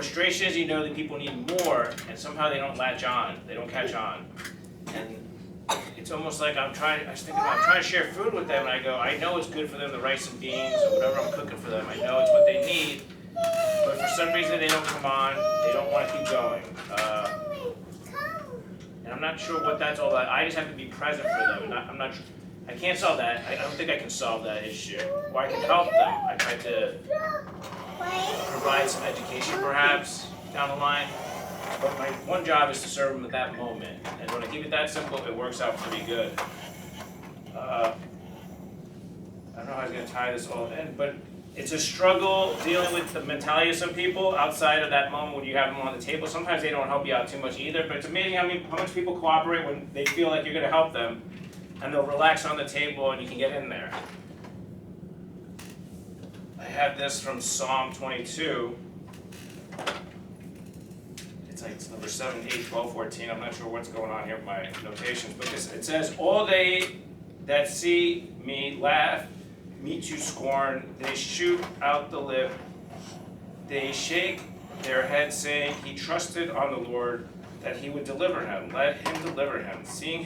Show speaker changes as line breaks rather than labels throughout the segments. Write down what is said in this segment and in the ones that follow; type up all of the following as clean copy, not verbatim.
frustration is you know that people need more, and somehow they don't latch on, they don't catch on. And it's almost like I'm trying to share food with them, and I go, I know it's good for them, the rice and beans, or whatever I'm cooking for them, I know it's what they need, but for some reason they don't come on, they don't want to keep going. And I'm not sure what that's all about. I just have to be present for them, and I can't solve that. I don't think I can solve that issue. Or I can help them. I try to provide some education perhaps down the line. But my one job is to serve them at that moment. And when I keep it that simple, it works out pretty good. I don't know how I was going to tie this all in, but it's a struggle dealing with the mentality of some people outside of that moment when you have them on the table. Sometimes they don't help you out too much either, but it's amazing how much people cooperate when they feel like you're going to help them. And they'll relax on the table and you can get in there. I have this from Psalm 22. It's number 7, 8, 12, 14. I'm not sure what's going on here with my notations, but it says, all they that see me laugh me to scorn. They shoot out the lip. They shake their head, saying, he trusted on the Lord that he would deliver him. Let him deliver him. Seeing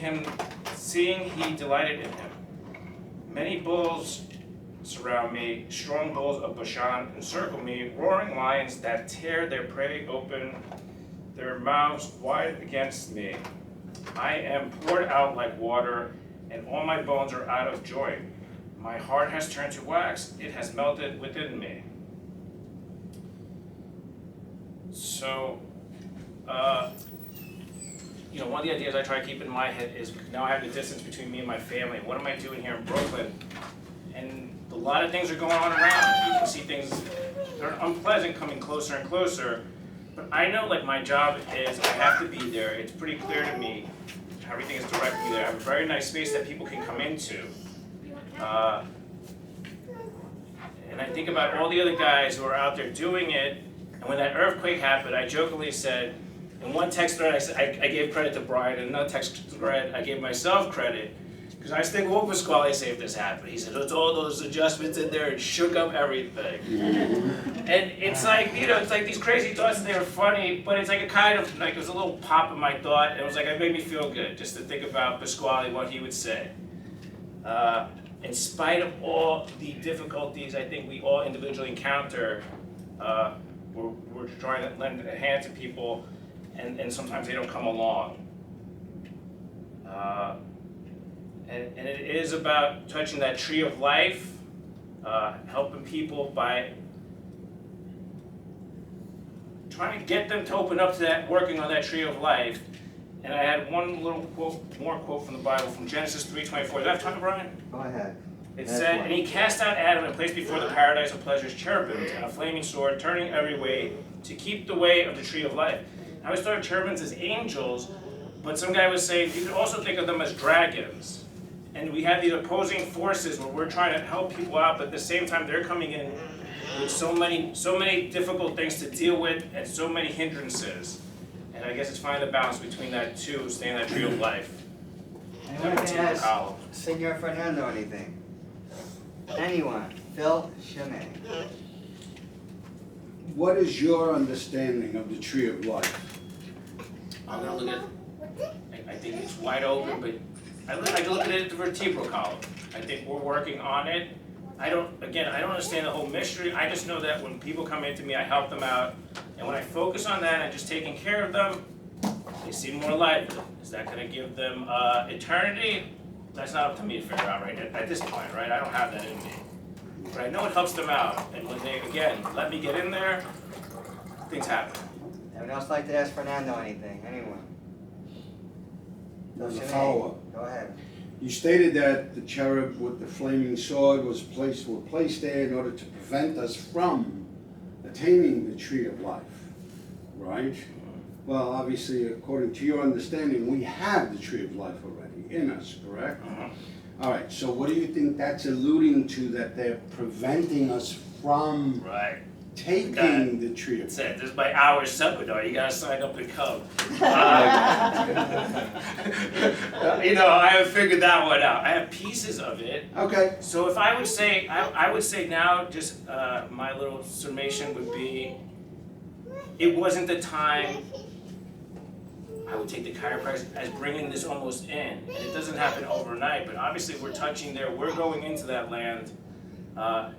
he delighted in him. Many bulls surround me, strong bulls of Bashan encircle me, roaring lions that tear their prey open, their mouths wide against me. I am poured out like water, and all my bones are out of joint. My heart has turned to wax, it has melted within me. So, one of the ideas I try to keep in my head is now I have the distance between me and my family. What am I doing here in Brooklyn? And a lot of things are going on around. You can see things that are unpleasant coming closer and closer. But I know my job is I have to be there. It's pretty clear to me. Everything is directly there. I have a very nice space that people can come into. And I think about all the other guys who are out there doing it. And when that earthquake happened, I jokingly said, in one text thread, I gave credit to Brian. In another text thread, I gave myself credit. Because I was thinking, what would Pasquale say if this happened? He said, it's all those adjustments in there and shook up everything. And it's it's like these crazy thoughts, and they were funny, but it's like a kind of, it was a little pop in my thought, and it was it made me feel good just to think about Pasquale, what he would say. In spite of all the difficulties I think we all individually encounter, we're trying to lend a hand to people, and sometimes they don't come along. And it is about touching that tree of life, helping people by trying to get them to open up to that, working on that tree of life. And I had one little more quote from the Bible, from Genesis 3:24. Do I have time, Brian?
Go ahead.
It said, and he cast out Adam and placed before the paradise of pleasures cherubims and a flaming sword, turning every way to keep the way of the tree of life. I always thought of cherubims as angels, but some guy was saying you could also think of them as dragons. And we have these opposing forces where we're trying to help people out, but at the same time they're coming in with so many difficult things to deal with and so many hindrances. And I guess it's finding the balance between that two, staying in that tree of life.
Anyone can ask Senor Fernando anything? Anyone? Phil Chimay.
What is your understanding of the tree of life?
I'm gonna look at, I think it's wide open, but I look at it at the vertebral column. I think we're working on it. I don't understand the whole mystery. I just know that when people come into me, I help them out. And when I focus on that and just taking care of them, they seem more lively. Is that gonna give them eternity? That's not up to me to figure out right at this point, right? I don't have that in me. But I know it helps them out. And when they, again, let me get in there, things happen.
Anyone else like to ask Fernando anything? Anyone?
There's a follow-up.
Go ahead.
You stated that the cherub with the flaming sword were placed there in order to prevent us from attaining the tree of life, right? Well, obviously, according to your understanding, we have the tree of life already in us, correct? All right, so what do you think that's alluding to, that they're preventing us from taking the tree of life?
That's it. This is my hour seminar. You gotta sign up and come. I haven't figured that one out. I have pieces of it.
Okay.
So if I would say, I would say now, just my little summation would be, it wasn't the time. I would take the chiropractor as bringing this almost in, and it doesn't happen overnight, but obviously we're touching there, we're going into that land, and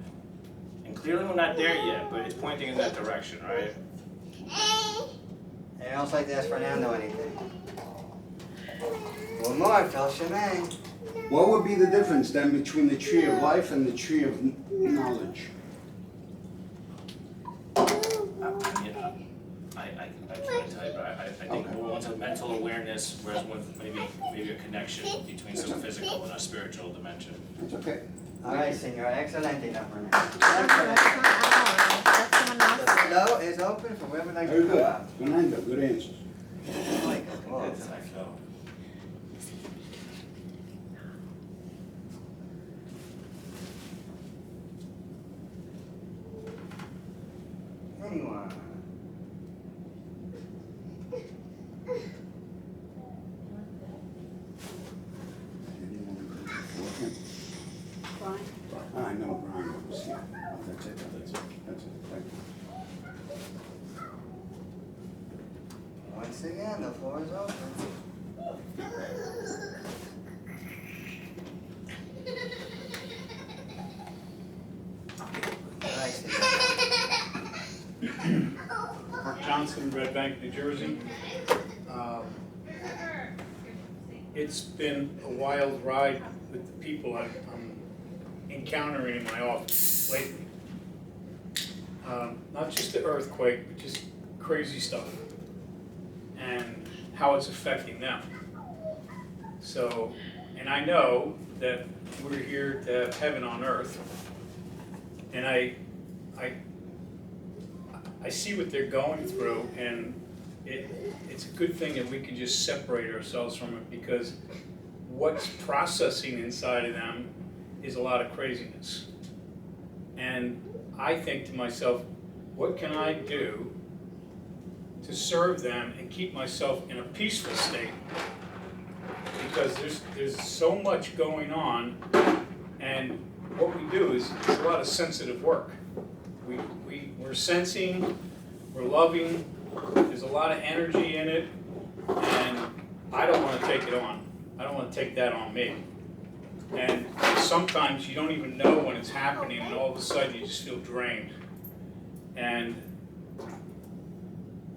clearly we're not there yet, but it's pointing in that direction, right?
Anyone else like to ask Fernando anything? One more, Phil Shimei.
What would be the difference then between the tree of life and the tree of knowledge?
I can't tell you, but I think more one's a mental awareness, whereas one's maybe a connection between some physical and a spiritual dimension.
That's okay.
All right, Senor, excelente, now, Fernando.
That's someone
The
else.
floor is open for whoever likes
Very
to go
good.
up.
Fernando, good answers.
Oh, my God.
That's how I felt.
Anyone?
I know Brian was here. Oh, that's it, that's it, thank you.
Once again, the floor is open. All right, Senor.
Mark Johnson, Red Bank, New Jersey. It's been a wild ride with the people I'm encountering in my office lately. Not just the earthquake, but just crazy stuff and how it's affecting them. So, and I know that we're here to have heaven on earth, and I see what they're going through, and it's a good thing that we can just separate ourselves from it, because what's processing inside of them is a lot of craziness. And I think to myself, what can I do to serve them and keep myself in a peaceful state? Because there's so much going on, and what we do is it's a lot of sensitive work. We're sensing, we're loving, there's a lot of energy in it, and I don't want to take it on. I don't want to take that on me. And sometimes you don't even know when it's happening, and all of a sudden you just feel drained. And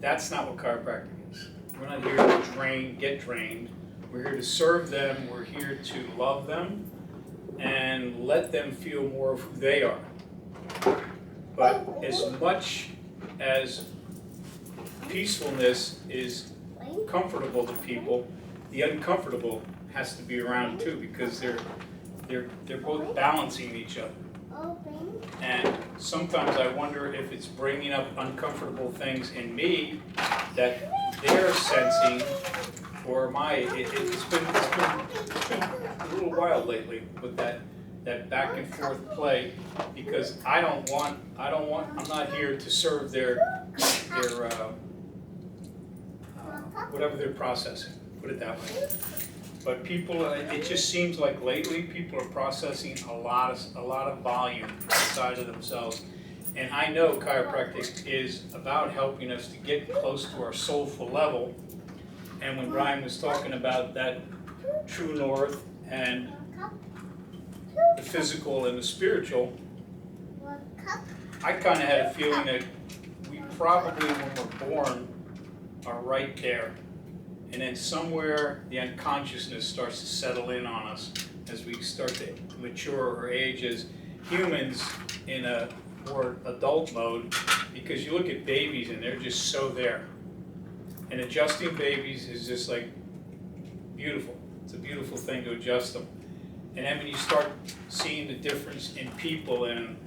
that's not what chiropractic is. We're not here to get drained. We're here to serve them. We're here to love them and let them feel more of who they are. But as much as peacefulness is comfortable to people, the uncomfortable has to be around too, because they're both balancing each other. And sometimes I wonder if it's bringing up uncomfortable things in me that they're sensing, or it's been a little wild lately with that back and forth play, because I'm not here to serve their whatever they're processing, put it that way. But people, it just seems like lately people are processing a lot of volume inside of themselves. And I know chiropractic is about helping us to get close to our soulful level. And when Brian was talking about that true north and the physical and the spiritual, I kind of had a feeling that we probably, when we're born, are right there. And then somewhere the unconsciousness starts to settle in on us as we start to mature or age as humans in a more adult mode, because you look at babies and they're just so there. And adjusting babies is just like beautiful. It's a beautiful thing to adjust them. And then when you start seeing the difference in people and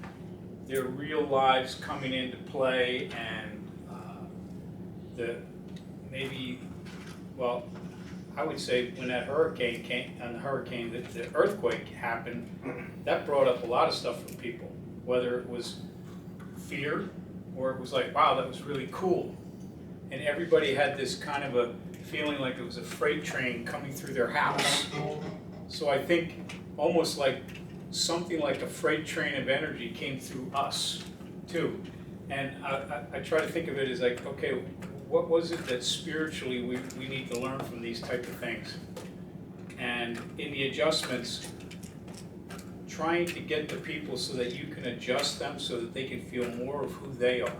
their real lives coming into play, and I would say when that hurricane came, the earthquake happened, that brought up a lot of stuff for people, whether it was fear or it was like, wow, that was really cool. And everybody had this kind of a feeling like it was a freight train coming through their house. So I think almost like something like a freight train of energy came through us too. And I try to think of it as like, okay, what was it that spiritually we need to learn from these type of things? And in the adjustments, trying to get the people so that you can adjust them so that they can feel more of who they are.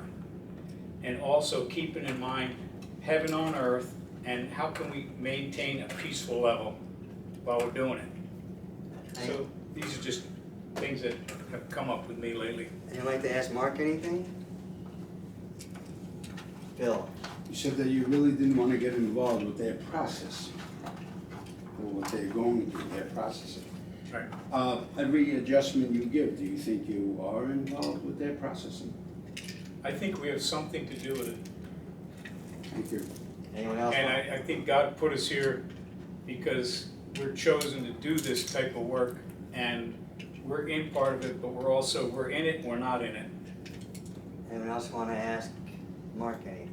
And also keeping in mind heaven on earth and how can we maintain a peaceful level while we're doing it. So these are just things that have come up with me lately.
Would you like to ask Mark anything? Bill?
You said that you really didn't want to get involved with their process, or what they're going through, their processing.
Right.
Every adjustment you give, do you think you are involved with their processing?
I think we have something to do with it.
Thank you.
Anyone else?
And I think God put us here because we're chosen to do this type of work, and we're in part of it, but we're in it, we're not in it.
Anyone else want to ask Mark anything?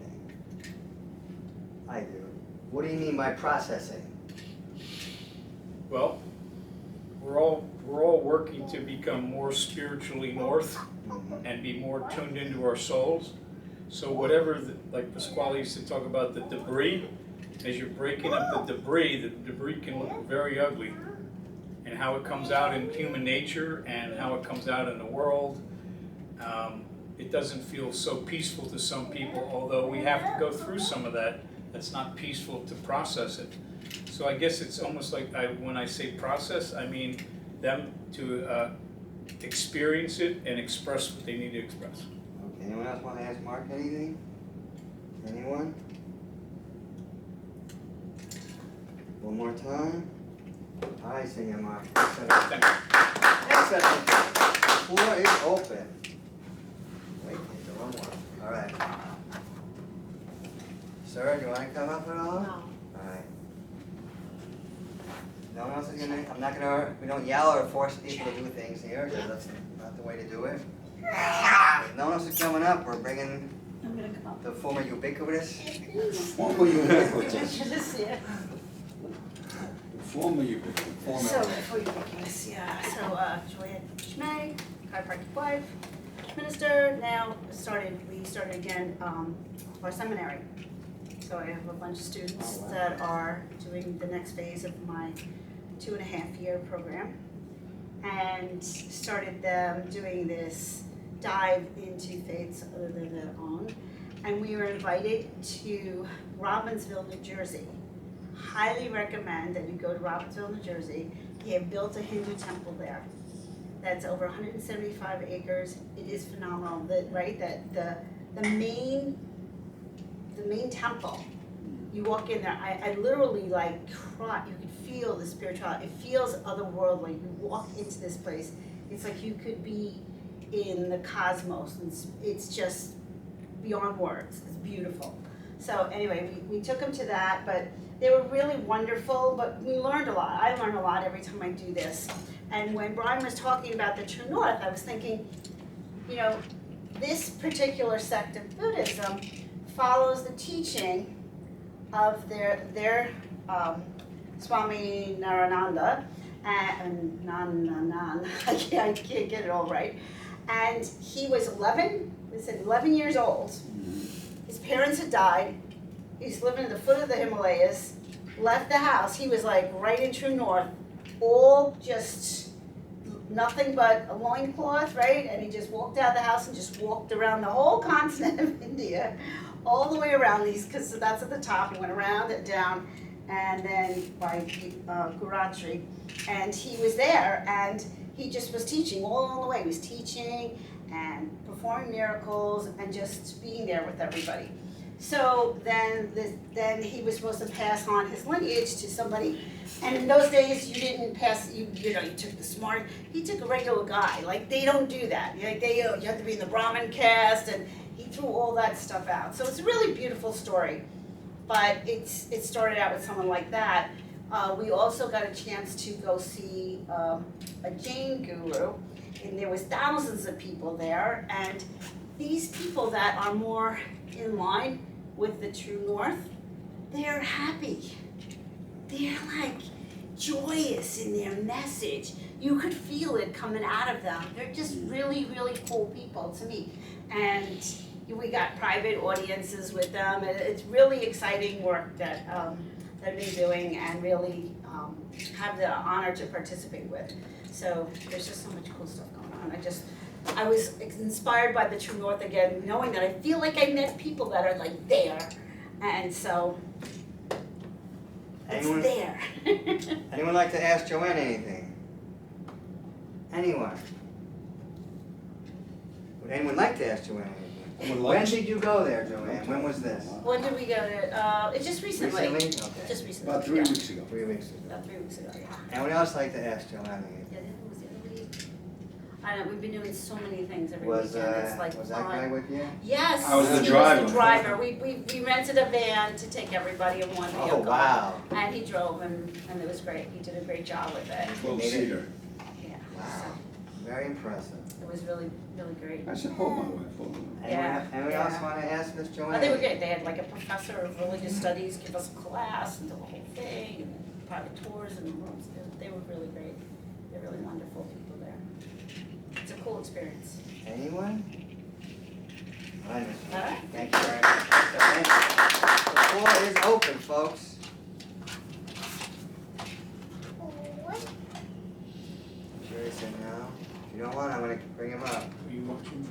I do. What do you mean by processing?
Well, we're all working to become more spiritually north and be more tuned into our souls. So whatever, like Pasquale used to talk about the debris, as you're breaking up the debris can look very ugly. And how it comes out in human nature and how it comes out in the world. It doesn't feel so peaceful to some people, although we have to go through some of that. That's not peaceful to process it. So I guess it's almost like when I say process, I mean them to experience it and express what they need to express.
Okay, anyone else want to ask Mark anything? Anyone? One more time. I see you, Mark.
Thank you.
Excellent. Floor is open. Wait, there's one more. All right. Sir, do you want to come up at all?
No.
All right. No one else is gonna, I'm not gonna, we don't yell or force people to do things here, because that's not the way to do it. If no one else is coming up, we're bringing
I'm gonna come up.
the former ubiquitous.
Former ubiquitous.
This, yeah.
Former ubiquitous.
So, before you begin this, yeah, so, Juliette Scime, chiropractic wife, minister, now we started again, our seminary. So I have a bunch of students
Oh, wow.
that are doing the next phase of my 2.5-year program. And started them doing this dive into faiths other than their own. And we were invited to Robbinsville, New Jersey. Highly recommend that you go to Robbinsville, New Jersey. They have built a Hindu temple there. That's over 175 acres. It is phenomenal, the main temple, you walk in there, I literally like cry, you could feel the spirituality, it feels otherworldly. You walk into this place, it's like you could be in the cosmos, and it's just beyond words, it's beautiful. So anyway, we took them to that, but they were really wonderful, but we learned a lot. I learn a lot every time I do this. And when Brian was talking about the True North, I was thinking, you know, this particular sect of Buddhism follows the teaching of their Swami Narananda and Nan, I can't get it all right. And he was 11 years old. His parents had died. He's living at the foot of the Himalayas. Left the house. He was like right in True North, all just nothing but a loincloth, right? And he just walked out of the house and just walked around the whole continent of India, all the way around these, because that's at the top. He went around and down, and then by Guratri, and he was there, and he just was teaching all along the way. He was teaching and performing miracles and just being there with everybody. So then he was supposed to pass on his lineage to somebody, and in those days you didn't pass. You took the smart. He took a regular guy. Like, they don't do that. Like, you have to be in the Brahmin caste, and he threw all that stuff out. So it's a really beautiful story, but it started out with someone like that. We also got a chance to go see a Jain guru, and there was thousands of people there, and these people that are more in line with the True North, they're happy. They're like joyous in their message. You could feel it coming out of them. They're just really, really cool people to me. And we got private audiences with them, and it's really exciting work that, they've been doing and really, have the honor to participate with. So there's just so much cool stuff going on. I was inspired by the True North again, knowing that I feel like I met people that are like there, and so it's
Anyone-
there.
Anyone like to ask Joanne anything? Anyone? Would anyone like to ask Joanne anything?
Anyone
When
like-
did you go there, Joanne? When was this?
When did we go to, it's just recently.
Recently? Okay.
Just recently.
About 3
yeah.
weeks ago.
3 weeks ago.
About 3 weeks ago, yeah.
Anyone else like to ask Joanne anything?
Yeah, that was the other week. I don't know, we've been doing so many things every
Was,
weekend, it's like
was that
fun.
guy with you?
Yes.
I was the
he
driver.
was the driver. We rented a van to take everybody in one vehicle.
Oh, wow.
And he drove and it was great. He did a great job with it.
12-seater.
Yeah.
Wow. Very impressive.
So it was really, really great.
I said, hold my wife, hold my wife.
Yeah,
Anyone
yeah.
else want to ask Miss Joanne?
Oh, they were great. They had like a professor of religious studies give us a class and do the whole thing, and private tours and rooms. They were really great. They're really wonderful people there. It's a cool experience.
Anyone? All right, Miss
All
Joanne.
right.
Thank you very much. So, thank you. The floor is open, folks. Jerry said no. If you don't want, I'm gonna bring him up.
Are you watching?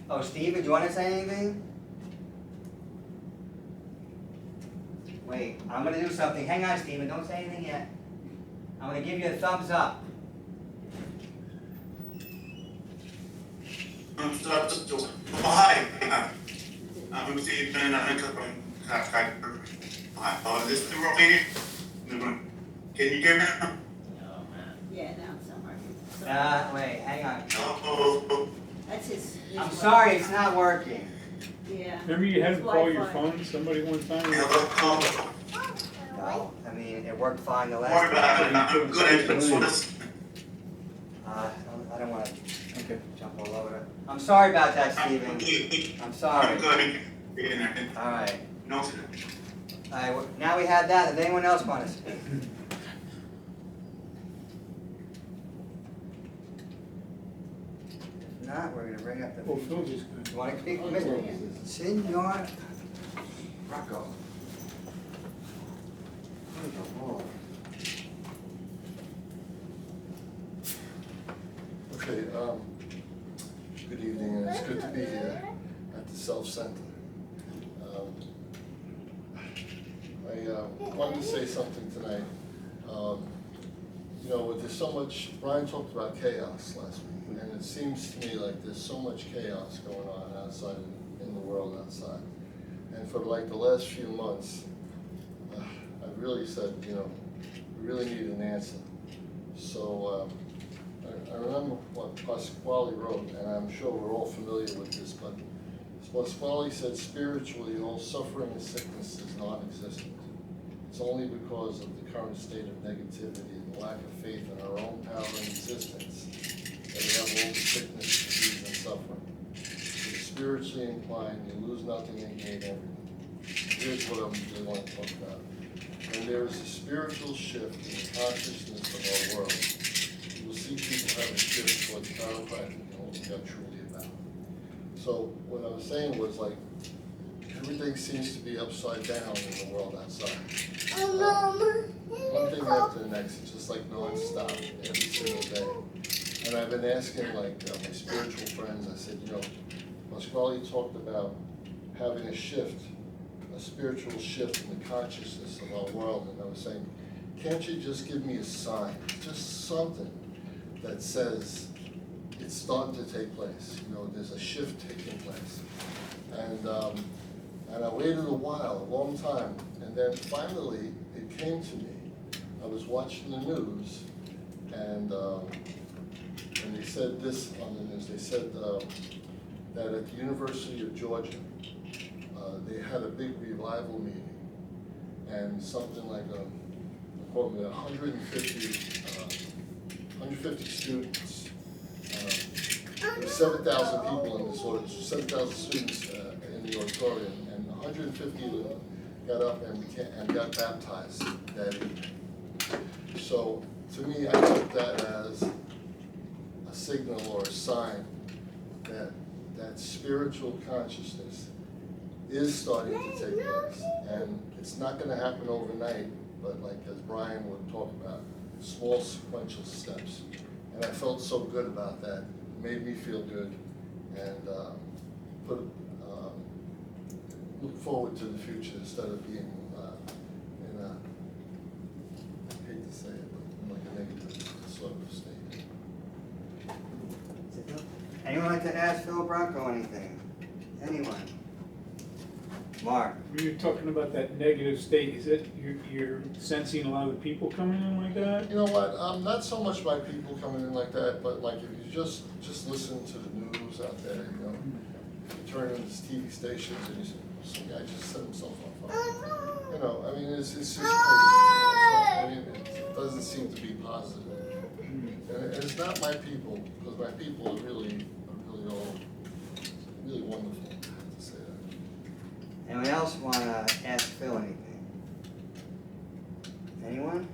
Oh, Steven, do you want to say anything? Wait, I'm gonna do something. Hang on, Steven, don't say anything yet. I'm gonna give you a thumbs up.
Hi, I'm Steve and I this the wrong lady? Can you hear me?
Yeah, no, it's not working.
Wait, hang on.
Oh,
That's his
I'm
wife.
sorry, it's not working.
Yeah.
Remember you had to
It's
call your
Wi-Fi.
phone, somebody one time?
hello.
No, I mean, it worked fine the
Sorry
last time.
about it. I'm good. I just want to.
I don't wanna jump all over it. I'm sorry about that, Steven. I'm
I'm
sorry.
good.
Alright.
No.
Alright, now we have that. Does anyone else wanna speak? If not, we're gonna bring up the.
Well, Phil just good.
You wanna speak, Mr. Senor Rocco?
Okay, good evening, and it's good to be here at the Self Center. I wanted to say something tonight. You know, there's so much, Brian talked about chaos last week, and it seems to me like there's so much chaos going on outside, in the world outside. And for like the last few months, I've really said, you know, we really need an answer. So, I remember what Pasquale wrote, and I'm sure we're all familiar with this, but Pasquale said, spiritually, all suffering and sickness is non-existent. It's only because of the current state of negativity and lack of faith in our own power and existence that we have all the sickness, disease, and suffering. If you're spiritually inclined, you lose nothing and gain everything. Here's what I really want to talk about. When there is a spiritual shift in the consciousness of our world, you will see people have a shift towards chiropractic and what we are truly about. So what I was saying was like, everything seems to be upside down in the world outside. One thing after the next, it's just like non-stop, every single day. And I've been asking like my spiritual friends, I said, you know, Pasquale talked about having a shift, a spiritual shift in the consciousness of our world. And I was saying, can't you just give me a sign, just something that says it's starting to take place? You know, there's a shift taking place. And I waited a while, a long time, and then finally it came to me. I was watching the news, and they said this on the news. They said that at the University of Georgia, they had a big revival meeting, and something like 150 students. There were 7,000 people in this auditorium, 7,000 students in the auditorium, and 150 of them got up and got baptized that evening. So to me, I took that as a signal or a sign that that spiritual consciousness is starting to take place. And it's not gonna happen overnight, but like as Brian would talk about, small sequential steps. And I felt so good about that. It made me feel good, and look forward to the future instead of being in a, I hate to say it, but in like a negative sort of state.
Anyone like to ask Phil Bronco anything? Anyone? Mark?
When you're talking about that negative state, is it, you're sensing a lot of people coming in like that?
You know what, not so much by people coming in like that, but like if you just listen to the news out there, you know, you turn on these TV stations and you see, some guy just set himself on fire. You know, I mean, it's just crazy. I mean, it doesn't seem to be positive. And it's not my people, because my people are really all, really wonderful, I have to say that.
Anyone else want to ask Phil anything? Anyone?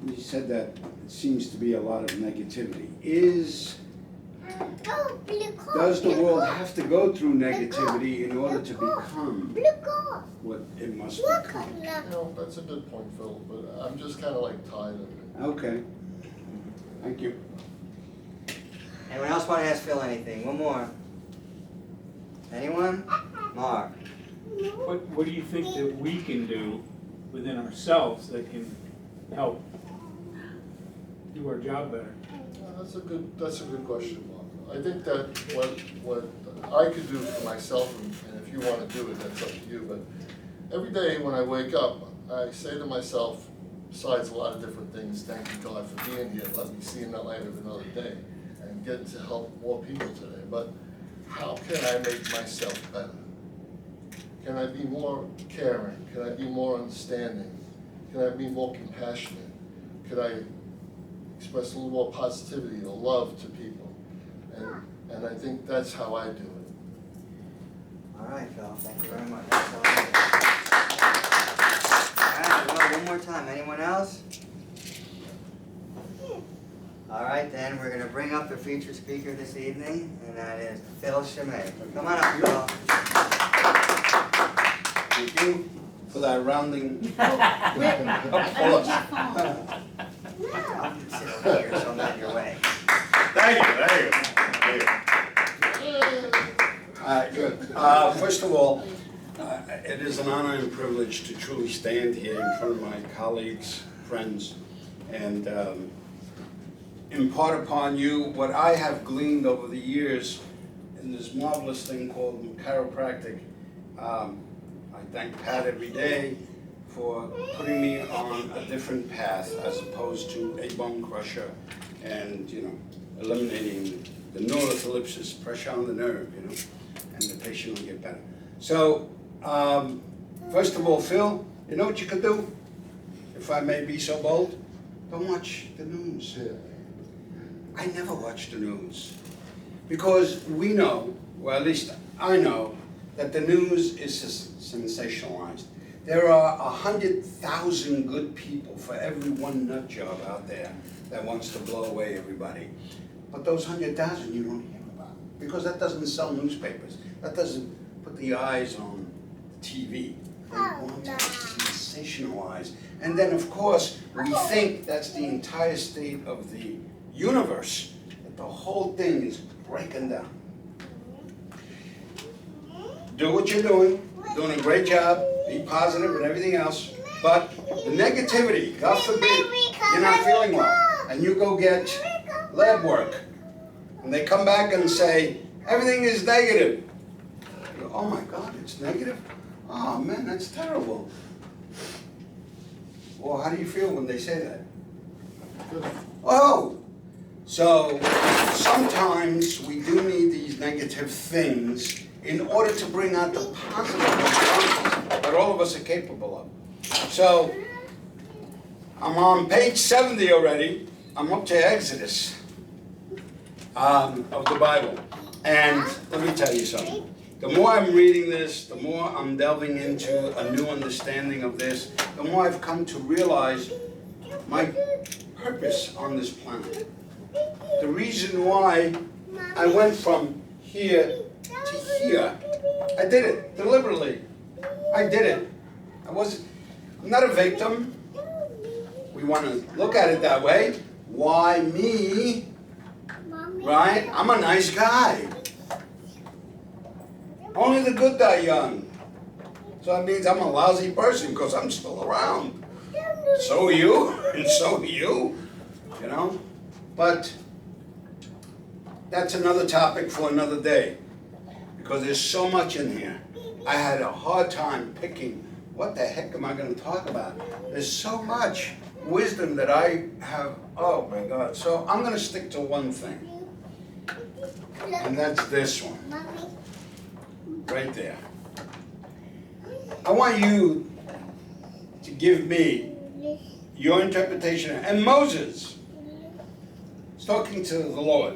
You said that it seems to be a lot of negativity. Does the world have to go through negativity in order to become what it must become?
You know, that's a good point, Phil, but I'm just kind of like tired of it.
Okay. Thank you.
Anyone else want to ask Phil anything? One more. Anyone? Mark?
What do you think that we can do within ourselves that can help do our job better?
That's a good question, Mark. I think that what I could do for myself, and if you want to do it, that's up to you, but every day when I wake up, I say to myself, besides a lot of different things, thank you God for being here, let me see in the light of another day, and get to help more people today. But how can I make myself better? Can I be more caring? Can I be more understanding? Can I be more compassionate? Could I express a little more positivity or love to people? And I think that's how I do it.
All right, Phil, thank you very much. That's all right, well, one more time. Anyone else? All right, then, we're going to bring up the featured speaker this evening, and that is Phil Scime. Come on up, Phil.
Thank you for that rounding
Where's your
applause.
phone?
I'll sit over here so I'm not in your way.
Thank you. Good. First of all, it is an honor and privilege to truly stand here in front of my colleagues, friends, and impart upon you what I have gleaned over the years in this marvelous thing called chiropractic. I thank Pat every day for putting me on a different path as opposed to a bone crusher and, eliminating the neurothalipsis, pressure on the nerve, and the patient will get better. So, first of all, Phil, you know what you could do? If I may be so bold, don't watch the news. I never watch the news because we know, or at least I know, that the news is sensationalized. There are 100,000 good people for every one nut job out there that wants to blow away everybody. But those 100,000 you don't hear about because that doesn't sell newspapers. That doesn't put the eyes on the TV. They want to sensationalize. And then, of course, we think that's the entire state of the universe, that the whole thing is breaking down. Do what you're doing a great job, be positive and everything else, but the negativity, God forbid, you're not feeling well, and you go get lab work, and they come back and say, everything is negative. You go, oh my God, it's negative? Oh man, that's terrible. Well, how do you feel when they say that? Oh! So, sometimes we do need these negative things in order to bring out the positive responses that all of us are capable of. So, I'm on page 70 already. I'm up to Exodus of the Bible. And let me tell you something. The more I'm reading this, the more I'm delving into a new understanding of this, the more I've come to realize my purpose on this planet. the reason why I went from here to here, I did it deliberately. I did it. I'm not a victim. We want to look at it that way. Why me? Right? I'm a nice guy. Only the good die young. So that means I'm a lousy person because I'm still around. So are you, and so are you, you know? But that's another topic for another day, because there's so much in here. I had a hard time picking what the heck am I going to talk about. There's so much wisdom that I have, oh my God. So I'm going to stick to one thing, and that's this one, right there. I want you to give me your interpretation. And Moses is talking to the Lord.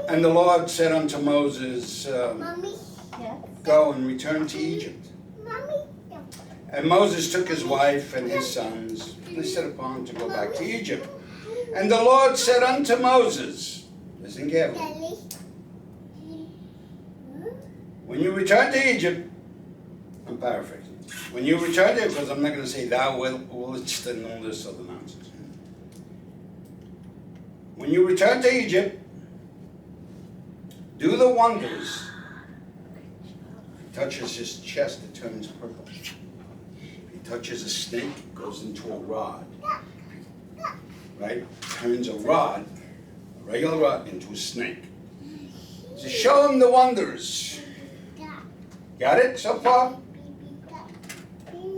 And the Lord said unto Moses, go and return to Egypt. And Moses took his wife and his sons, and they set upon to go back to Egypt. And the Lord said unto Moses, listen carefully, when you return to Egypt, I'm paraphrasing, when you return to Egypt, because I'm not going to say thou wouldst and all this other nonsense. When you return to Egypt, do the wonders. He touches his chest, it turns purple. He touches a snake, it goes into a rod. Right? Turns a rod, a regular rod, into a snake. So show him the wonders. Got it so far?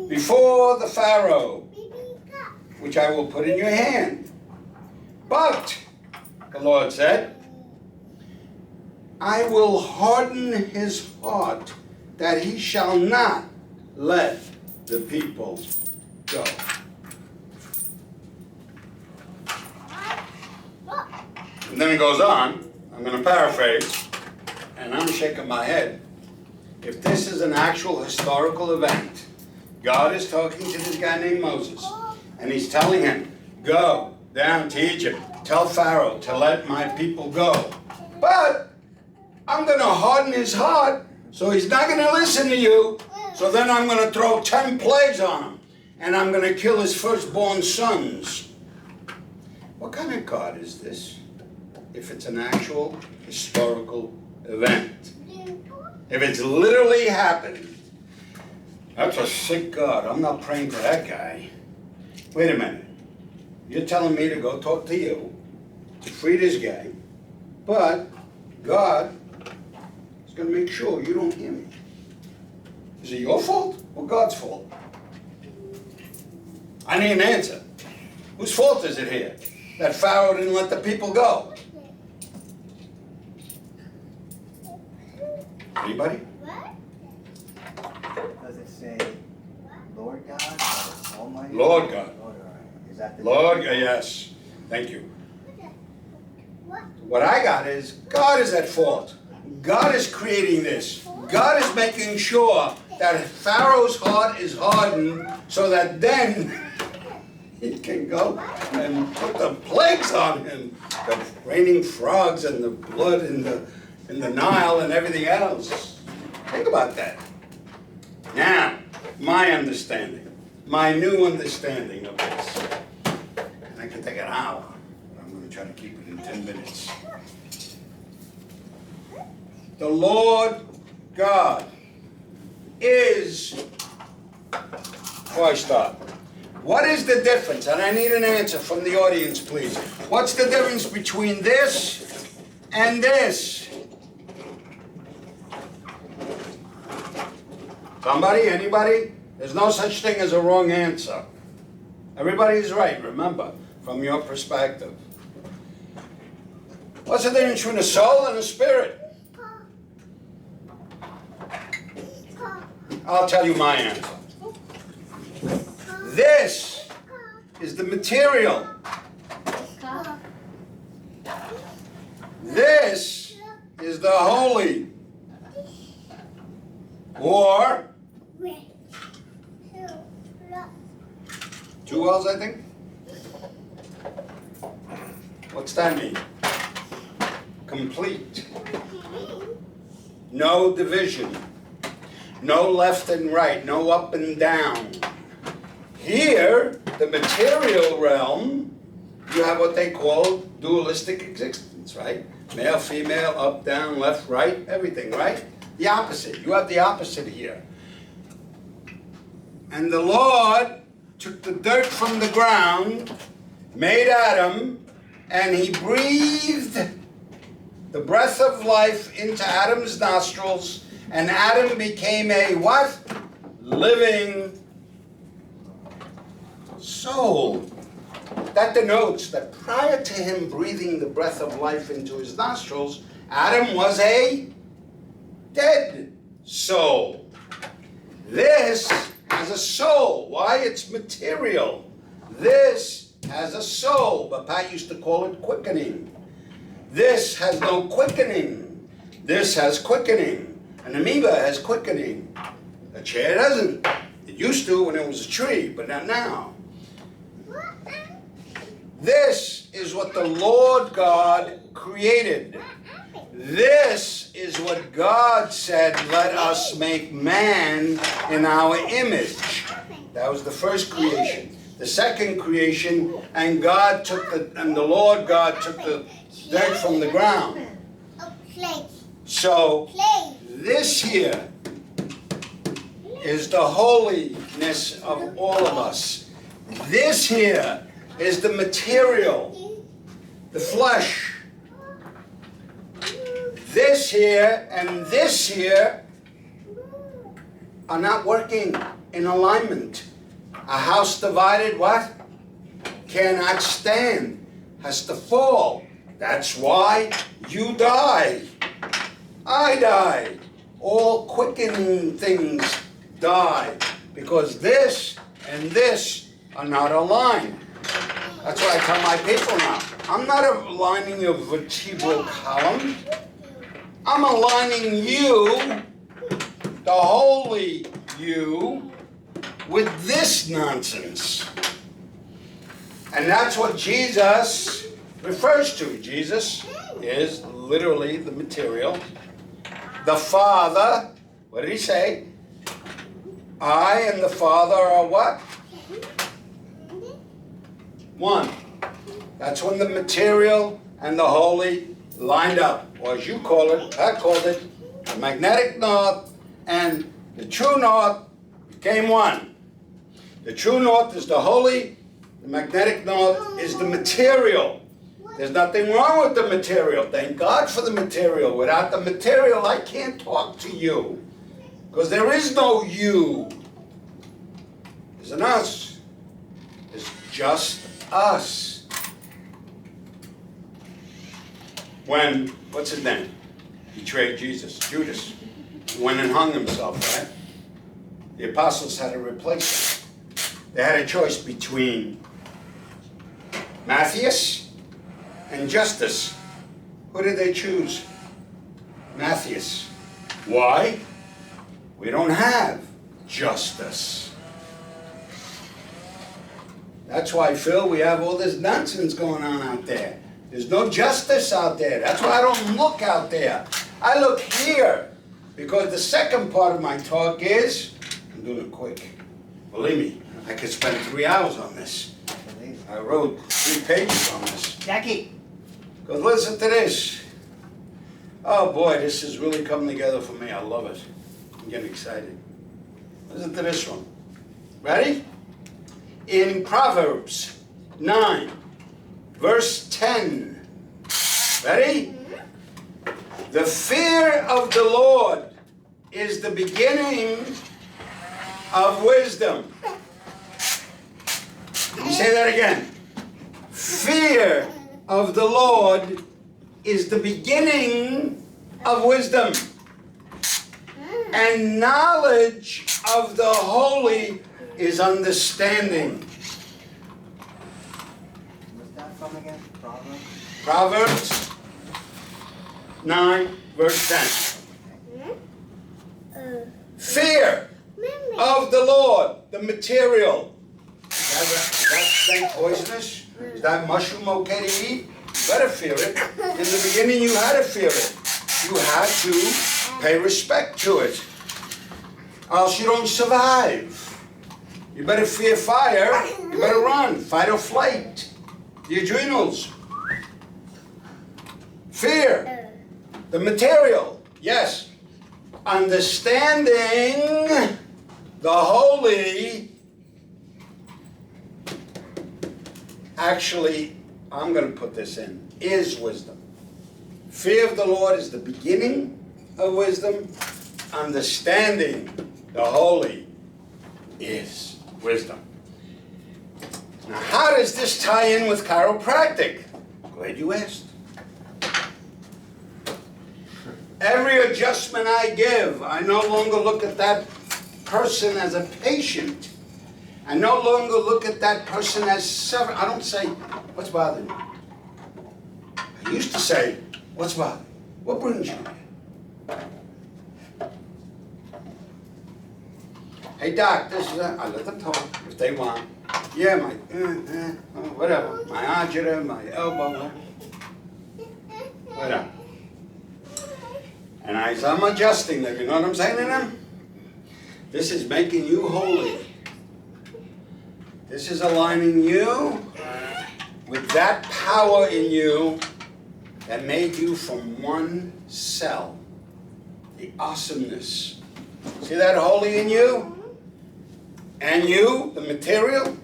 Before the Pharaoh, which I will put in your hand. But, the Lord said, I will harden his heart, that he shall not let the people go. And then it goes on, I'm going to paraphrase, and I'm shaking my head. If this is an actual historical event, God is talking to this guy named Moses, and he's telling him, go down to Egypt, tell Pharaoh to let my people go. But I'm going to harden his heart, so he's not going to listen to you. So then I'm going to throw 10 plagues on him, and I'm going to kill his firstborn sons. What kind of God is this? If it's an actual historical event. If it's literally happening. That's a sick God. I'm not praying to that guy. Wait a minute. You're telling me to go talk to you, to free this guy, but God is going to make sure you don't hear me. Is it your fault or God's fault? I need an answer. Whose fault is it here? That Pharaoh didn't let the people go. Anybody?
Does it say Lord God or Almighty?
Lord God.
Lord, all right. Is that the
Lord, yes. Thank you. What I got is, God is at fault. God is creating this. God is making sure that Pharaoh's heart is hardened so that then he can go and put the plagues on him. The raining frogs and the blood in the Nile and everything else. Think about that. Now, my understanding, my new understanding of this. And I can take an hour, but I'm going to try to keep it in 10 minutes. The Lord God is, before I start, what is the difference? And I need an answer from the audience, please. What's the difference between this and this? Somebody? Anybody? There's no such thing as a wrong answer. Everybody is right, remember, from your perspective. What's the difference between a soul and a spirit? I'll tell you my answer. This is the material. This is the holy. Or two wells, I think. What's that mean? Complete. No division. No left and right. No up and down. Here, the material realm, you have what they call dualistic existence, right? Male, female, up, down, left, right, everything, right? The opposite. You have the opposite here. And the Lord took the dirt from the ground, made Adam, and he breathed the breath of life into Adam's nostrils, and Adam became a what? Living soul. That denotes that prior to him breathing the breath of life into his nostrils, Adam was a dead soul. This has a soul. Why? It's material. This has a soul, but Pat used to call it quickening. This has no quickening. This has quickening. An amoeba has quickening. A chair doesn't. It used to when it was a tree, but not now. This is what the Lord God created. This is what God said, let us make man in our image. That was the first creation. The second creation, and the Lord God took the dirt from the ground. So this here is the holiness of all of us. This here is the material, the flesh. This here and this here are not working in alignment. A house divided, what? Cannot stand, has to fall. That's why you die. I die. All quickening things die because this and this are not aligned. That's what I tell my people now. I'm not aligning your vertebral column. I'm aligning you, the holy you, with this nonsense. And that's what Jesus refers to. Jesus is literally the material. The Father, what did he say? I and the Father are what? One. That's when the material and the holy lined up. Or as you call it, I called it, the magnetic north and the true north became one. The true north is the holy, the magnetic north is the material. There's nothing wrong with the material. Thank God for the material. Without the material, I can't talk to you. Because there is no you. There's an us. It's just us. When, what's his name? Betrayed Jesus, Judas. He went and hung himself, right? The apostles had to replace him. They had a choice between Matthias and Justus. Who did they choose? Matthias. Why? We don't have Justus. That's why, Phil, we have all this nonsense going on out there. There's no justice out there. That's why I don't look out there. I look here. Because the second part of my talk is, I'm doing it quick. Believe me, I could spend 3 hours on this. I wrote 3 pages on this.
Jackie.
Because listen to this. Oh boy, this is really coming together for me. I love it. I'm getting excited. Listen to this one. Ready? In Proverbs 9, verse 10. Ready? The fear of the Lord is the beginning of wisdom. Let me say that again. Fear of the Lord is the beginning of wisdom. And knowledge of the holy is understanding.
What's that from again?
Proverbs 9, verse 10. Fear of the Lord, the material. Is that thing poisonous? Is that mushroom okay to eat? better fear it. In the beginning, you had to fear it. You had to pay respect to it. Or else you don't survive. You better fear fire. You better run. Fight or flight. The adrenals. Fear. The material. Yes. Understanding the holy. Actually, I'm going to put this in. Is wisdom. Fear of the Lord is the beginning of wisdom. Understanding the holy is wisdom. Now, how does this tie in with chiropractic? Glad you asked. Every adjustment I give, I no longer look at that person as a patient. I no longer look at that person as I don't say, what's bothering you? I used to say, what's bothering you? What brings you here? Hey doc, this is I let them talk if they want. Yeah, my, whatever. My agita, my elbow, whatever. And as I'm adjusting them, you know what I'm saying to them? This is making you holy. This is aligning you with that power in you that made you from one cell. The awesomeness. See that holy in you? And you, the material,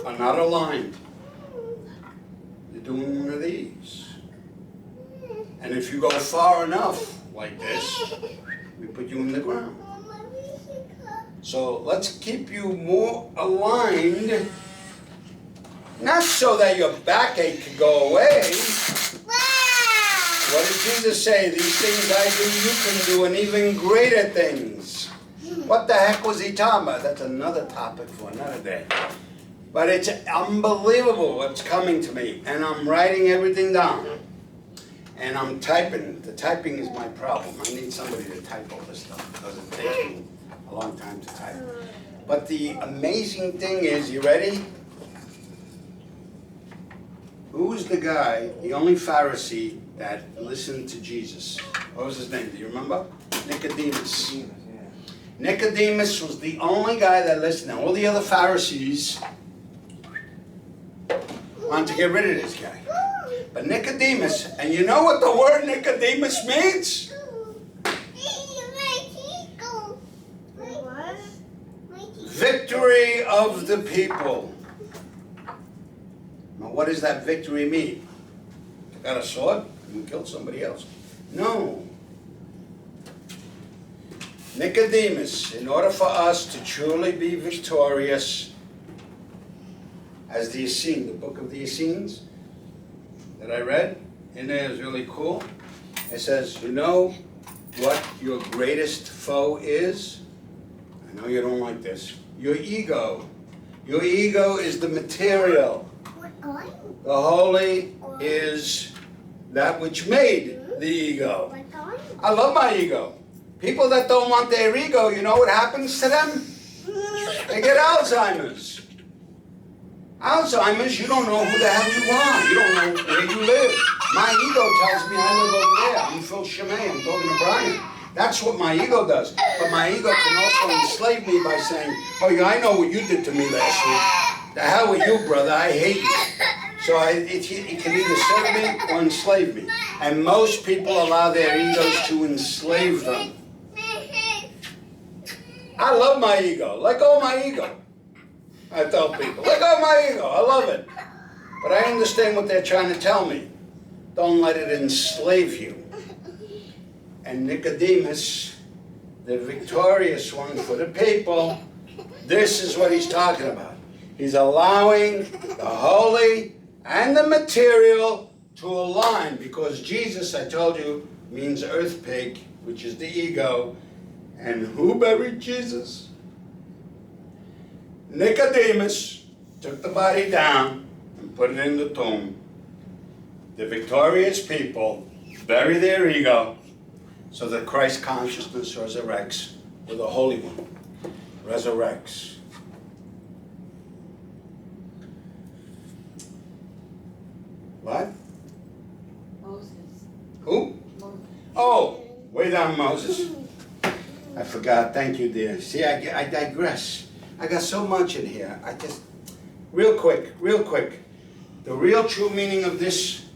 are not aligned. You're doing one of these. And if you go far enough, like this, we put you in the ground. So let's keep you more aligned, not so that your backache can go away. What did Jesus say? These things I do, you can do, and even greater things. What the heck was he talking about? That's another topic for another day. But it's unbelievable what's coming to me, and I'm writing everything down. And I'm typing. The typing is my problem. I need somebody to type all this stuff because it takes me a long time to type. But the amazing thing is, you ready? Who's the guy, the only Pharisee that listened to Jesus? What was his name? Do you remember? Nicodemus. Nicodemus was the only guy that listened. Now, all the other Pharisees wanted to get rid of this guy. But Nicodemus, and you know what the word Nicodemus means?
What?
Victory of the people. Now, what does that victory mean? You got a sword? You killed somebody else. No. Nicodemus, in order for us to truly be victorious, as the Essenes, the book of the Essenes that I read, in there is really cool. It says, you know what your greatest foe is? I know you don't like this. Your ego. Your ego is the material. The holy is that which made the ego. I love my ego. People that don't want their ego, you know what happens to them? They get Alzheimer's. Alzheimer's, you don't know who the hell you are. You don't know where you live. My ego tells me I live over there. I'm Phil Scime. I'm talking to Brian. That's what my ego does. But my ego can also enslave me by saying, oh yeah, I know what you did to me last week. The hell with you, brother. I hate you. So it can either serve me or enslave me. And most people allow their egos to enslave them. I love my ego. Let go of my ego. I tell people, let go of my ego. I love it. But I understand what they're trying to tell me. Don't let it enslave you. And Nicodemus, the victorious one for the people, this is what he's talking about. He's allowing the holy and the material to align, because Jesus, I told you, means earth pig, which is the ego. And who buried Jesus? Nicodemus took the body down and put it in the tomb. The victorious people bury their ego so that Christ consciousness resurrects with the Holy One. Resurrects. What? Oh, way down, Moses. I forgot. Thank you, dear. See, I digress. I got so much in here. Real quick. The real true meaning of this,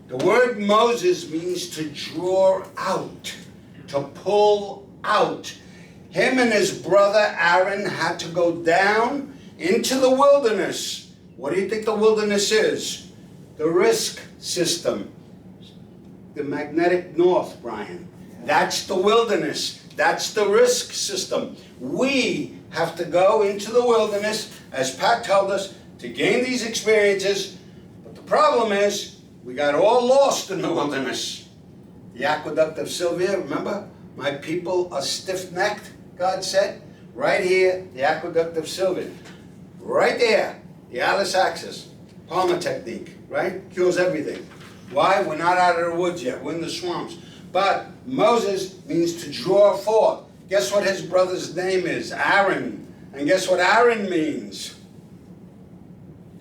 the word Moses means to draw out, to pull out. Him and his brother Aaron had to go down into the wilderness. What do you think the wilderness is? The risk system. The magnetic north, Brian. That's the wilderness. That's the risk system. We have to go into the wilderness, as Pat told us, to gain these experiences. But the problem is, we got all lost in the wilderness. The aqueduct of Sylvia, remember? My people are stiff-necked, God said. Right here, the aqueduct of Sylvia. Right there, the Alice axis. Palmer technique, right? Cures everything. Why? We're not out of the woods yet. We're in the swamps. But Moses means to draw forth. Guess what his brother's name is? Aaron. And guess what Aaron means?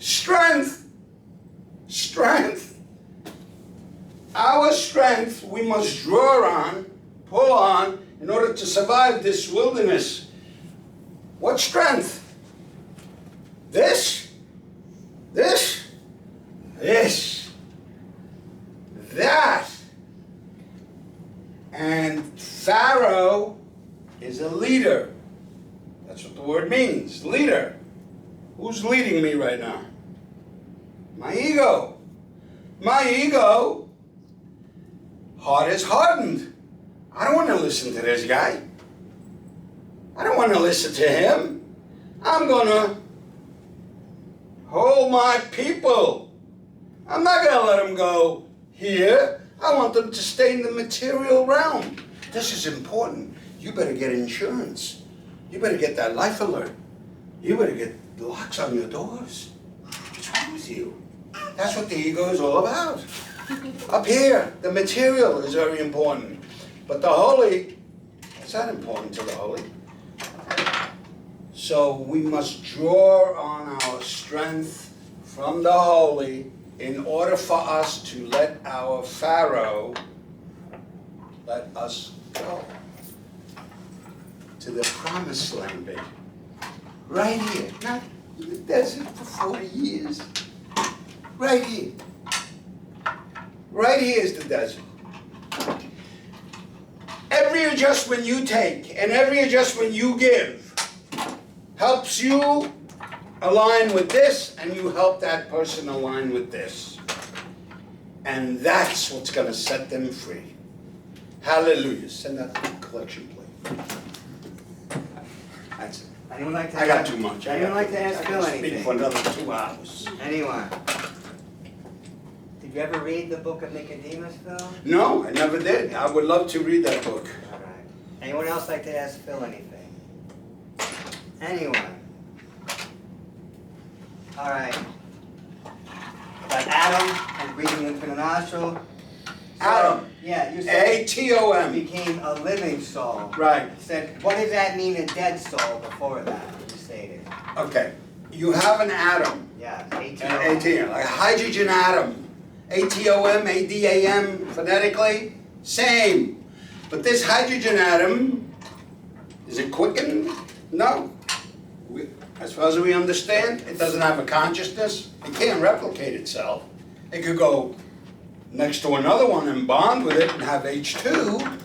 Strength. Strength. Our strength we must draw on, pull on, in order to survive this wilderness. What strength? This, that. And Pharaoh is a leader. That's what the word means, leader. Who's leading me right now? My ego. My ego, heart is hardened. I don't want to listen to this guy. I don't want to listen to him. I'm going to hold my people. I'm not going to let them go here. I want them to stay in the material realm. This is important. You better get insurance. You better get that life alert. You better get locks on your doors. What's wrong with you? That's what the ego is all about. Up here, the material is very important. But the holy, it's not important to the holy. So we must draw on our strength from the holy in order for us to let our Pharaoh let us go to the promised land, baby. Right here, not in the desert for 40 years. Right here. Right here is the desert. Every adjustment you take and every adjustment you give helps you align with this, and you help that person align with this. And that's what's going to set them free. Hallelujah. Send that to the collection plate. That's it.
Anyone like to
I got too much.
Anyone like to ask Phil
I can speak for
anything?
another 2 hours.
Anyone? Did you ever read the book of Nicodemus, Phil?
No, I never did. I would love to read that book.
All right. Anyone else like to ask Phil anything? Anyone? All right. Like Adam and breathing into the nostril. So,
Adam.
Yeah, you said
A-T-O-M.
became a living soul.
Right.
You said, what does that mean, a dead soul, before that, you stated?
Okay. You have an atom.
Yeah,
An ATM, like a hydrogen atom. ATOM, ADAM, phonetically, same. But this hydrogen atom, is it quickened? No. As far as we understand, it doesn't have a consciousness. It can't replicate itself. It could go next to another one and bond with it and have H2.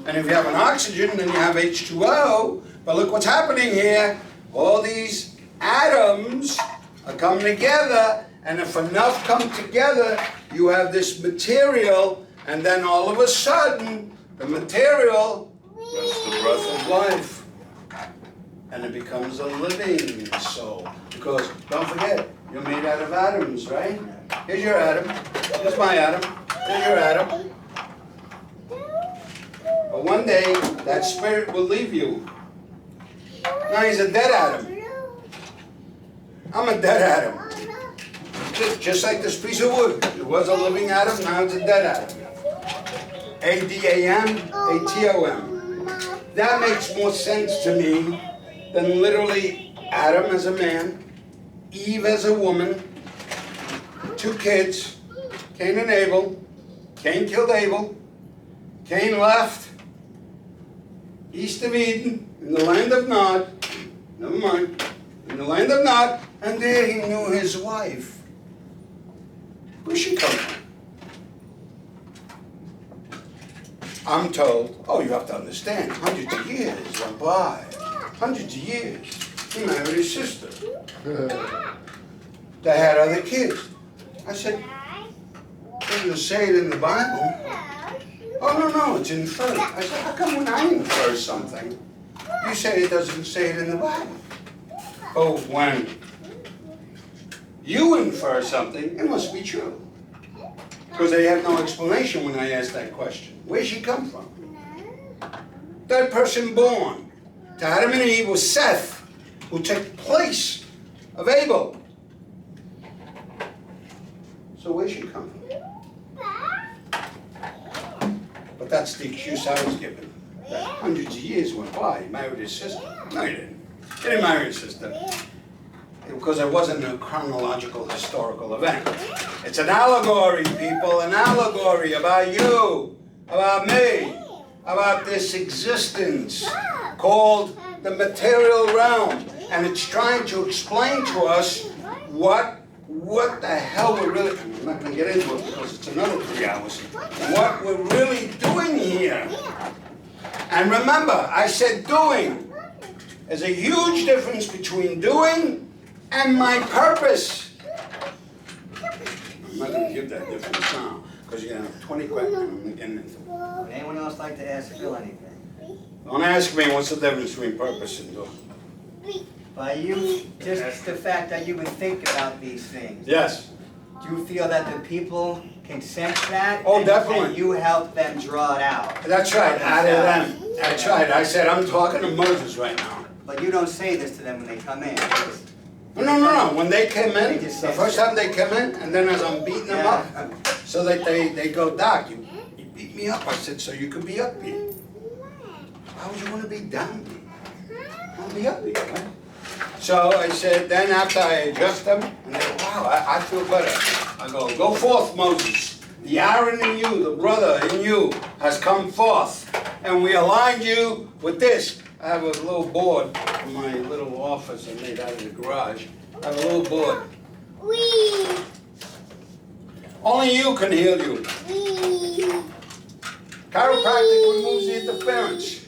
And if you have an oxygen, then you have H2O. But look what's happening here. All these atoms are coming together, and if enough come together, you have this material, and then all of a sudden, the material gets the breath of life. And it becomes a living soul. Because, don't forget, you're made out of atoms, right? Here's your atom. Here's my atom. Here's your atom. But one day, that spirit will leave you. Now he's a dead atom. I'm a dead atom. Just like this piece of wood. It was a living atom, now it's a dead atom. A-D-A-M, A-T-O-M. That makes more sense to me than literally Adam as a man, Eve as a woman, 2 kids, Cain and Abel. Cain killed Abel. Cain left, east of Eden, in the land of Nod, never mind, in the land of Nod, and there he knew his wife. Where'd she come from? I'm told, oh, you have to understand, hundreds of years went by. Hundreds of years. He married his sister. They had other kids. I said, doesn't say it in the Bible. Oh, no, it's inferred. I said, how come when I infer something, you say it doesn't say it in the Bible? Oh, when you infer something, it must be true. Because they had no explanation when I asked that question. Where'd she come from? That person born to Adam and Eve was Seth, who took place of Abel. So where'd she come from? But that's the excuse I was given. That hundreds of years went by, he married his sister. No, he didn't. He didn't marry his sister. Because it wasn't a chronological, historical event. It's an allegory, people, an allegory about you, about me, about this existence called the material realm. And it's trying to explain to us what the hell we're really, I'm not going to get into it because it's another 3 hours, what we're really doing here. And remember, I said doing. There's a huge difference between doing and my purpose. I'm not going to give that difference now, because you're going to have 20 questions and I'm not getting into it.
Would anyone else like to ask Phil anything?
Don't ask me what's the difference between purpose and doing.
By you, just the fact that you would think about these things.
Yes.
Do you feel that the people can sense that?
Oh, definitely.
And you help them draw it out?
That's right, out of them. That's right. I said, I'm talking to Moses right now.
But you don't say this to them when they come in.
No. When they came in,
They just
the
said
first
so.
time they came in, and then as I'm beating them up, so that they go, Doc, you beat me up. I said, so you could be upbeat. Why would you want to be downbeat? I want to be upbeat, right? So I said, then after I adjust them, and they go, wow, I feel better. I go forth, Moses. The Aaron in you, the brother in you, has come forth. And we aligned you with this. I have a little board in my little office I made out of the garage. I have a little board. Only you can heal you. Chiropractic removes the interference.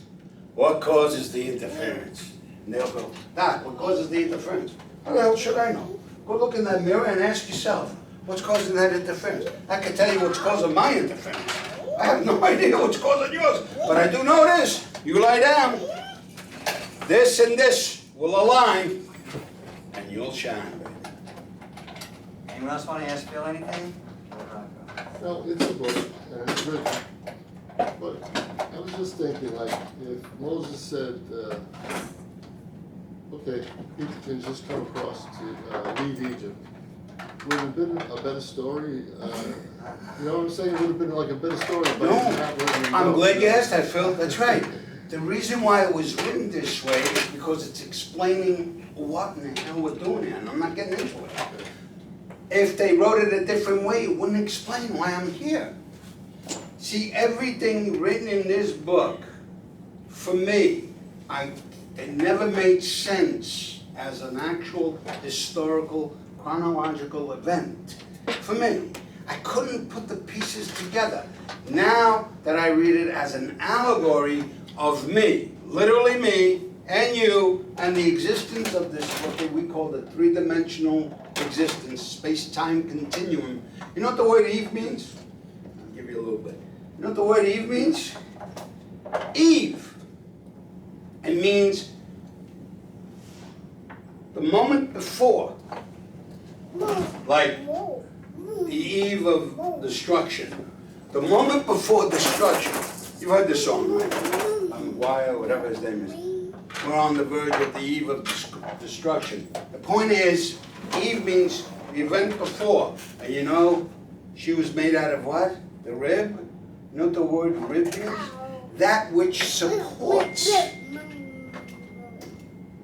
What causes the interference? And they'll go, Doc, what causes the interference? How the hell should I know? Go look in that mirror and ask yourself, what's causing that interference? I can tell you what's causing my interference. I have no idea what's causing yours, but I do know this. You lie down. This and this will align, and you'll shine, baby.
Anyone else want to ask Phil anything?
No, it's a book, and it's written. But I was just thinking, like, if Moses said, okay, people can just come across to leave Egypt, would it have been a better story? You know what I'm saying? It would have been like a better story. But
No,
not letting them
I'm
go.
glad you asked that, Phil. That's right. The reason why it was written this way is because it's explaining what in the hell we're doing here, and I'm not getting into it. If they wrote it a different way, it wouldn't explain why I'm here. See, everything written in this book, for me, it never made sense as an actual historical, chronological event. For me, I couldn't put the pieces together. Now that I read it as an allegory of me, literally me, and you, and the existence of this, what we call the three-dimensional existence, space-time continuum. You know what the word Eve means? I'll give you a little bit. You know what the word Eve means? Eve. It means the moment before, like the eve of destruction. The moment before destruction. You've heard this song, right? Wire, whatever his name is. We're on the verge of the eve of destruction. The point is, Eve means the event before. And you know, she was made out of what? The rib? You know what the word rib is? That which supports.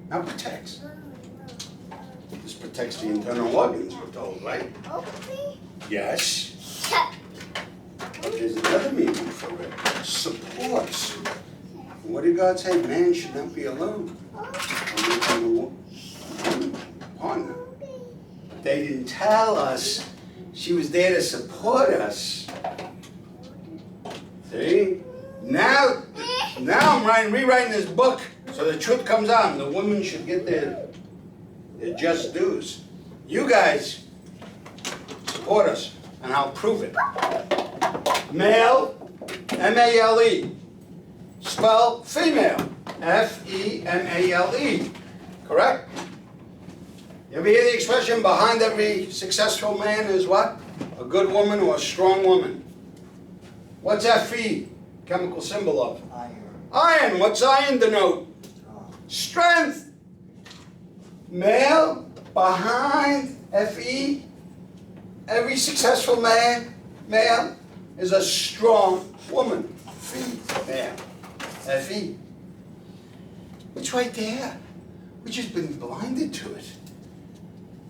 Not protects. This protects the internal organs, we're told, right? Yes. But there's another meaning for rib. course. What did God say? Man should not be alone. Partner. But they didn't tell us she was there to support us. See? Now I'm rewriting this book so the truth comes out and the women should get their just dues. You guys support us and I'll prove it. Male, M-A-L-E. Spell female, F-E-M-A-L-E. Correct? You ever hear the expression behind every successful man is what? A good woman or a strong woman. What's Fe chemical symbol of?
Iron.
Iron. What's iron denote?
Strong.
Strength. Male behind Fe. Every successful male is a strong woman. Female. Fe. It's right there. We've just been blinded to it.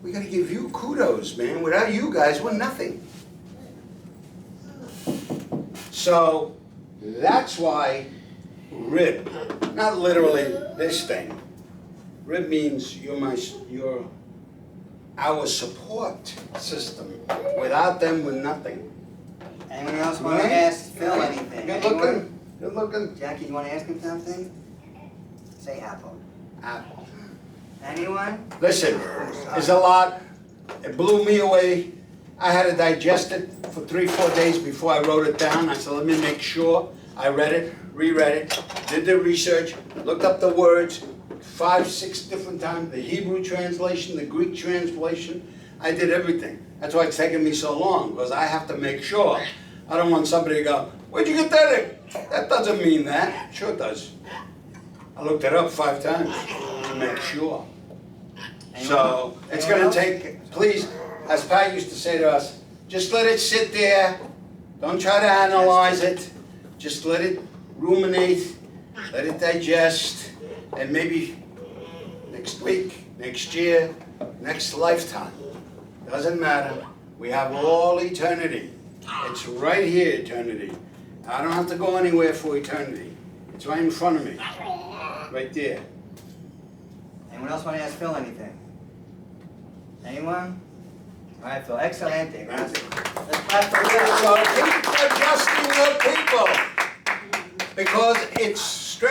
We gotta give you kudos, man. Without you guys, we're nothing. So that's why rib, not literally this thing. Rib means you're our support system. Without them, we're nothing.
Anyone else want to
Right?
ask Phil anything?
Good
Anyone?
looking. Good looking.
Jackie, you want to ask him something? Say apple.
Apple.
Anyone?
Listen, there's a lot. It blew me away. I had to digest it for 3-4 days before I wrote it down. I said, let me make sure. I read it, reread it, did the research, looked up the words 5-6 different times, the Hebrew translation, the Greek translation. I did everything. That's why it's taken me so long, because I have to make sure. I don't want somebody to go, where'd you get that in? That doesn't mean that. Sure it does. I looked it up 5 times to make sure. So it's gonna take, please, as Pat used to say to us, just let it sit there. Don't try to analyze it. Just let it ruminate, let it digest, and maybe next week, next year, next lifetime. Doesn't matter. We have all eternity. It's right here, eternity. I don't have to go anywhere for eternity. It's right in front of me. Right there.
Anyone else want to ask Phil anything? Anyone? All right, Phil. Excelente. Gracias. Let's clap for Phil.
So keep adjusting your people. Because it's